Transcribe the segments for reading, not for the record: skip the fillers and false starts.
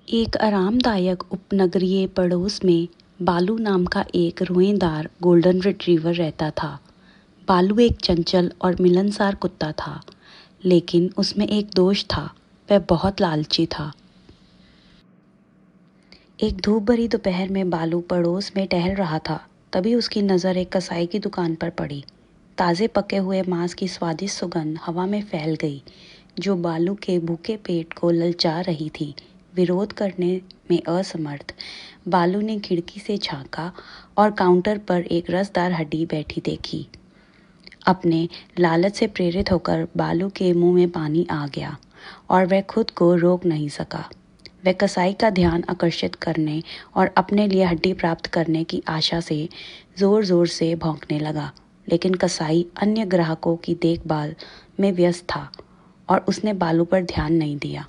एक आरामदायक उपनगरीय पड़ोस में बालू नाम का एक रोएदार गोल्डन रिट्रीवर रहता था। बालू एक चंचल और मिलनसार कुत्ता था, लेकिन उसमें एक दोष था, वह बहुत लालची था। एक धूप भरी दोपहर में बालू पड़ोस में टहल रहा था। तभी उसकी नज़र एक कसाई की दुकान पर पड़ी। ताज़े पके हुए मांस की स्वादिष्ट सुगंध हवा में फैल गई, जो बालू के भूखे पेट को ललचा रही थी। विरोध करने में असमर्थ, बालू ने खिड़की से झांका और काउंटर पर एक रसदार हड्डी बैठी देखी। अपने लालच से प्रेरित होकर बालू के मुंह में पानी आ गया और वह खुद को रोक नहीं सका। वह कसाई का ध्यान आकर्षित करने और अपने लिए हड्डी प्राप्त करने की आशा से ज़ोर ज़ोर से भौंकने लगा, लेकिन कसाई अन्य ग्राहकों की देखभाल में व्यस्त था और उसने बालू पर ध्यान नहीं दिया।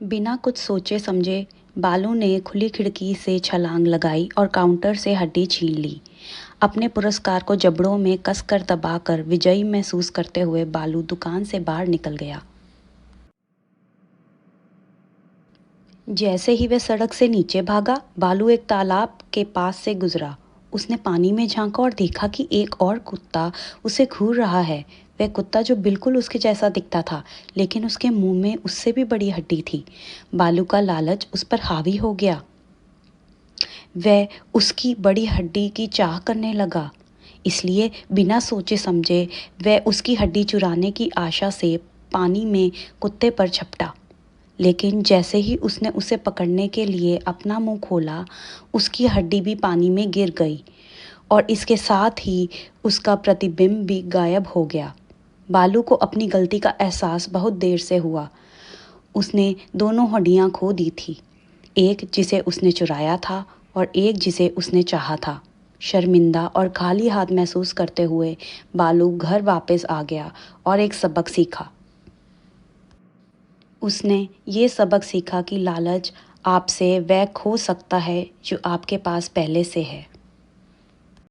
बिना कुछ सोचे समझे बालू ने खुली खिड़की से छलांग लगाई और काउंटर से हड्डी छीन ली। अपने पुरस्कार को जबड़ों में कसकर दबाकर विजयी महसूस करते हुए बालू दुकान से बाहर निकल गया। जैसे ही वह सड़क से नीचे भागा, बालू एक तालाब के पास से गुजरा। उसने पानी में झांका और देखा कि एक और कुत्ता उसे घूर रहा है। वह कुत्ता जो बिल्कुल उसके जैसा दिखता था, लेकिन उसके मुंह में उससे भी बड़ी हड्डी थी। बालू का लालच उस पर हावी हो गया। वह उसकी बड़ी हड्डी की चाह करने लगा, इसलिए बिना सोचे समझे वह उसकी हड्डी चुराने की आशा से पानी में कुत्ते पर झपटा। लेकिन जैसे ही उसने उसे पकड़ने के लिए अपना मुंह खोला, उसकी हड्डी भी पानी में गिर गई और इसके साथ ही उसका प्रतिबिंब भी गायब हो गया। बालू को अपनी गलती का एहसास बहुत देर से हुआ। उसने दोनों हड्डियां खो दी थी, एक जिसे उसने चुराया था और एक जिसे उसने चाहा था। शर्मिंदा और खाली हाथ महसूस करते हुए बालू घर वापस आ गया और एक सबक सीखा। उसने ये सबक सीखा कि लालच आपसे वह खो सकता है जो आपके पास पहले से है।